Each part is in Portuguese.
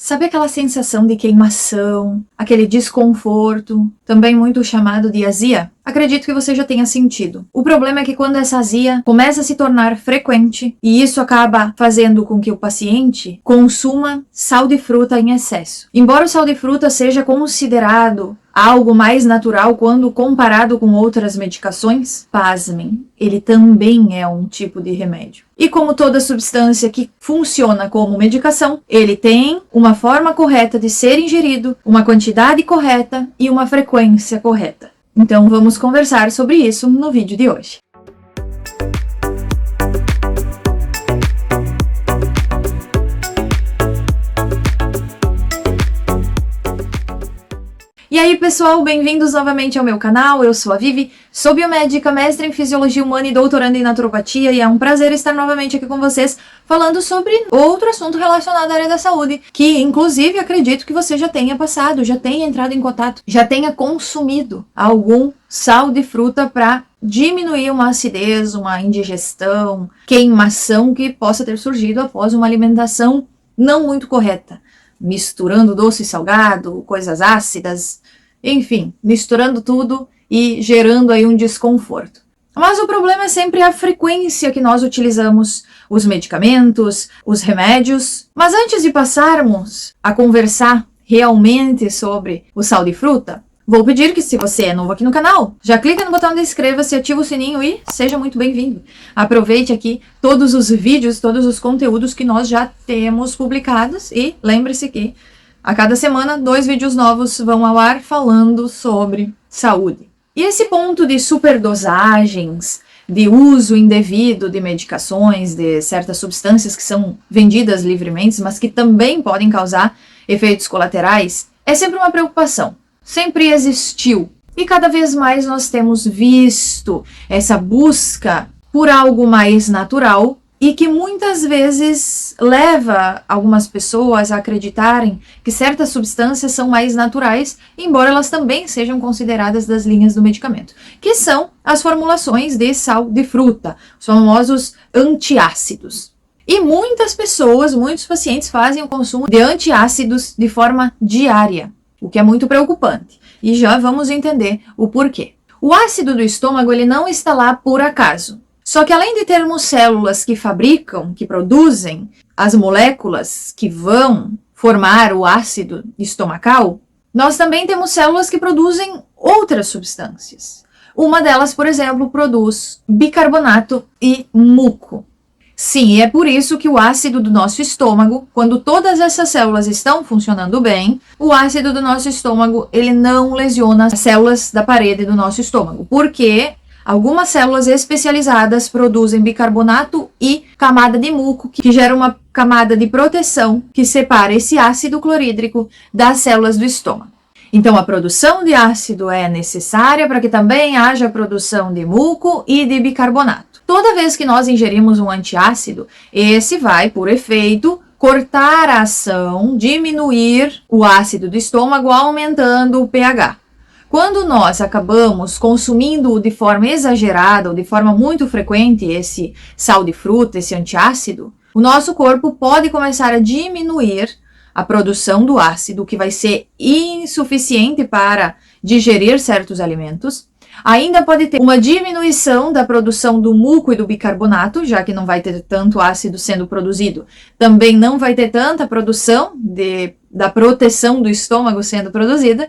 Sabe aquela sensação de queimação, aquele desconforto, também muito chamado de azia? Acredito que você já tenha sentido. O problema é que quando essa azia começa a se tornar frequente, e isso acaba fazendo com que o paciente consuma sal de fruta em excesso. Embora o sal de fruta seja considerado algo mais natural quando comparado com outras medicações, pasmem, ele também é um tipo de remédio. E como toda substância que funciona como medicação, ele tem uma forma correta de ser ingerido, uma quantidade correta e uma frequência correta. Então vamos conversar sobre isso no vídeo de hoje. E aí pessoal, bem-vindos novamente ao meu canal, eu sou a Vivi, sou biomédica, mestre em Fisiologia Humana e doutoranda em Naturopatia e é um prazer estar novamente aqui com vocês falando sobre outro assunto relacionado à área da saúde, que inclusive acredito que você já tenha passado, já tenha entrado em contato, já tenha consumido algum sal de fruta para diminuir uma acidez, uma indigestão, queimação que possa ter surgido após uma alimentação não muito correta. Misturando doce e salgado, coisas ácidas, enfim, misturando tudo e gerando aí um desconforto. Mas o problema é sempre a frequência que nós utilizamos os medicamentos, os remédios. Mas antes de passarmos a conversar realmente sobre o sal de fruta, vou pedir que, se você é novo aqui no canal, já clica no botão de inscreva-se, ativa o sininho e seja muito bem-vindo. Aproveite aqui todos os vídeos, todos os conteúdos que nós já temos publicados e lembre-se que a cada semana 2 vídeos novos vão ao ar falando sobre saúde. E esse ponto de superdosagens, de uso indevido de medicações, de certas substâncias que são vendidas livremente, mas que também podem causar efeitos colaterais, é sempre uma preocupação. Sempre existiu. E cada vez mais nós temos visto essa busca por algo mais natural e que muitas vezes leva algumas pessoas a acreditarem que certas substâncias são mais naturais, embora elas também sejam consideradas das linhas do medicamento, que são as formulações de sal de fruta, os famosos antiácidos. E muitas pessoas, muitos pacientes fazem o consumo de antiácidos de forma diária, o que é muito preocupante. E já vamos entender o porquê. O ácido do estômago ele não está lá por acaso. Só que além de termos células que fabricam, que produzem as moléculas que vão formar o ácido estomacal, nós também temos células que produzem outras substâncias. Uma delas, por exemplo, produz bicarbonato e muco. Sim, e é por isso que o ácido do nosso estômago, quando todas essas células estão funcionando bem, o ácido do nosso estômago, ele não lesiona as células da parede do nosso estômago, porque algumas células especializadas produzem bicarbonato e camada de muco, que gera uma camada de proteção que separa esse ácido clorídrico das células do estômago. Então, a produção de ácido é necessária para que também haja produção de muco e de bicarbonato. Toda vez que nós ingerimos um antiácido, esse vai, por efeito, cortar a ação, diminuir o ácido do estômago, aumentando o pH. Quando nós acabamos consumindo de forma exagerada ou de forma muito frequente esse sal de fruta, esse antiácido, o nosso corpo pode começar a diminuir a produção do ácido, que vai ser insuficiente para digerir certos alimentos. Ainda pode ter uma diminuição da produção do muco e do bicarbonato, já que não vai ter tanto ácido sendo produzido. Também não vai ter tanta produção da proteção do estômago sendo produzida.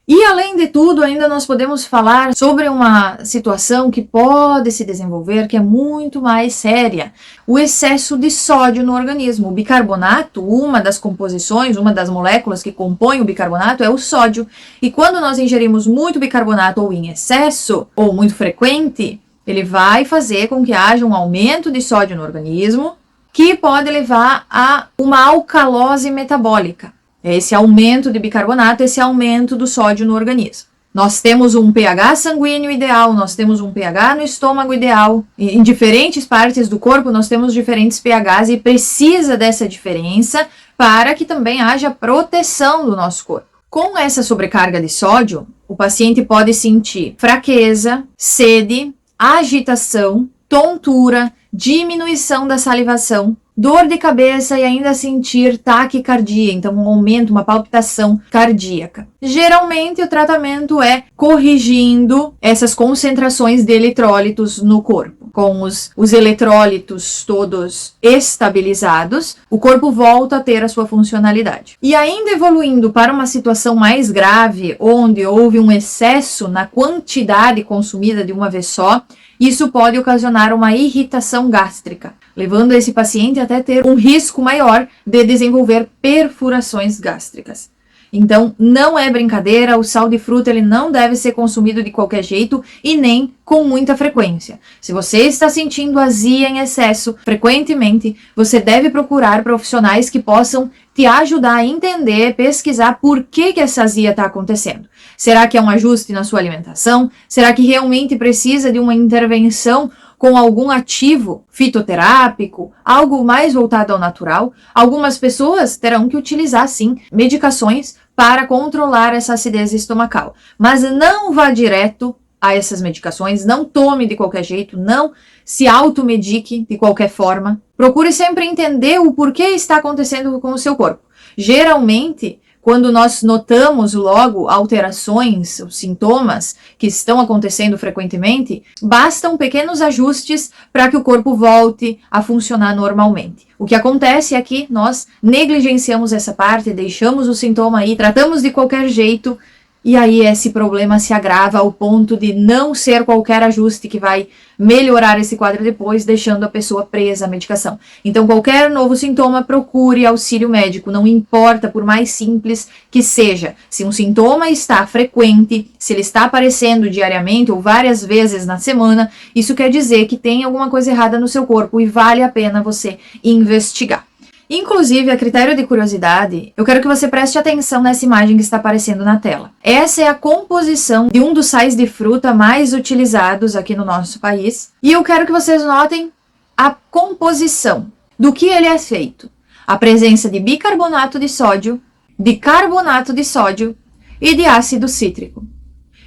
E além de tudo, ainda nós podemos falar sobre uma situação que pode se desenvolver, que é muito mais séria: o excesso de sódio no organismo. O bicarbonato, uma das composições, uma das moléculas que compõem o bicarbonato é o sódio. E quando nós ingerimos muito bicarbonato ou em excesso, ou muito frequente, ele vai fazer com que haja um aumento de sódio no organismo, que pode levar a uma alcalose metabólica. Esse aumento de bicarbonato, esse aumento do sódio no organismo. Nós temos um pH sanguíneo ideal, nós temos um pH no estômago ideal. Em diferentes partes do corpo nós temos diferentes pHs e precisa dessa diferença para que também haja proteção do nosso corpo. Com essa sobrecarga de sódio, o paciente pode sentir fraqueza, sede, agitação, tontura, diminuição da salivação, dor de cabeça e ainda sentir taquicardia, então um aumento, uma palpitação cardíaca. Geralmente o tratamento é corrigindo essas concentrações de eletrólitos no corpo. Com os eletrólitos todos estabilizados, o corpo volta a ter a sua funcionalidade. E ainda evoluindo para uma situação mais grave, onde houve um excesso na quantidade consumida de uma vez só, isso pode ocasionar uma irritação gástrica, levando esse paciente até ter um risco maior de desenvolver perfurações gástricas. Então, não é brincadeira, o sal de fruta ele não deve ser consumido de qualquer jeito e nem com muita frequência. Se você está sentindo azia em excesso frequentemente, você deve procurar profissionais que possam te ajudar a entender, pesquisar por que essa azia está acontecendo. Será que é um ajuste na sua alimentação? Será que realmente precisa de uma intervenção com algum ativo fitoterápico, algo mais voltado ao natural? Algumas pessoas terão que utilizar, sim, medicações para controlar essa acidez estomacal. Mas não vá direto a essas medicações, não tome de qualquer jeito, não se automedique de qualquer forma. Procure sempre entender o porquê está acontecendo com o seu corpo. Geralmente, quando nós notamos logo alterações, os sintomas que estão acontecendo frequentemente, bastam pequenos ajustes para que o corpo volte a funcionar normalmente. O que acontece é que nós negligenciamos essa parte, deixamos o sintoma aí, tratamos de qualquer jeito, e aí esse problema se agrava ao ponto de não ser qualquer ajuste que vai melhorar esse quadro depois, deixando a pessoa presa à medicação. Então, qualquer novo sintoma, procure auxílio médico, não importa, por mais simples que seja. Se um sintoma está frequente, se ele está aparecendo diariamente ou várias vezes na semana, isso quer dizer que tem alguma coisa errada no seu corpo e vale a pena você investigar. Inclusive, a critério de curiosidade, eu quero que você preste atenção nessa imagem que está aparecendo na tela. Essa é a composição de um dos sais de fruta mais utilizados aqui no nosso país. E eu quero que vocês notem a composição, do que ele é feito. A presença de bicarbonato de sódio, de carbonato de sódio e de ácido cítrico.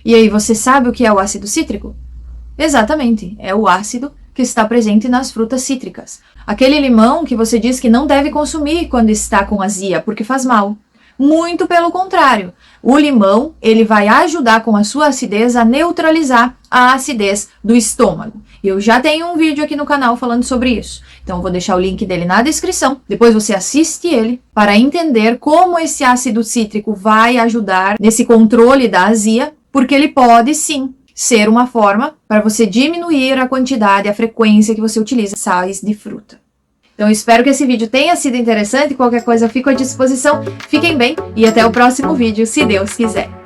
E aí, você sabe o que é o ácido cítrico? Exatamente, é o ácido que está presente nas frutas cítricas. Aquele limão que você diz que não deve consumir quando está com azia, porque faz mal. Muito pelo contrário. O limão, ele vai ajudar com a sua acidez a neutralizar a acidez do estômago. E eu já tenho um vídeo aqui no canal falando sobre isso. Então eu vou deixar o link dele na descrição. Depois você assiste ele para entender como esse ácido cítrico vai ajudar nesse controle da azia, porque ele pode sim ser uma forma para você diminuir a quantidade, a frequência que você utiliza sais de fruta. Então, eu espero que esse vídeo tenha sido interessante. Qualquer coisa, fico à disposição. Fiquem bem e até o próximo vídeo, se Deus quiser.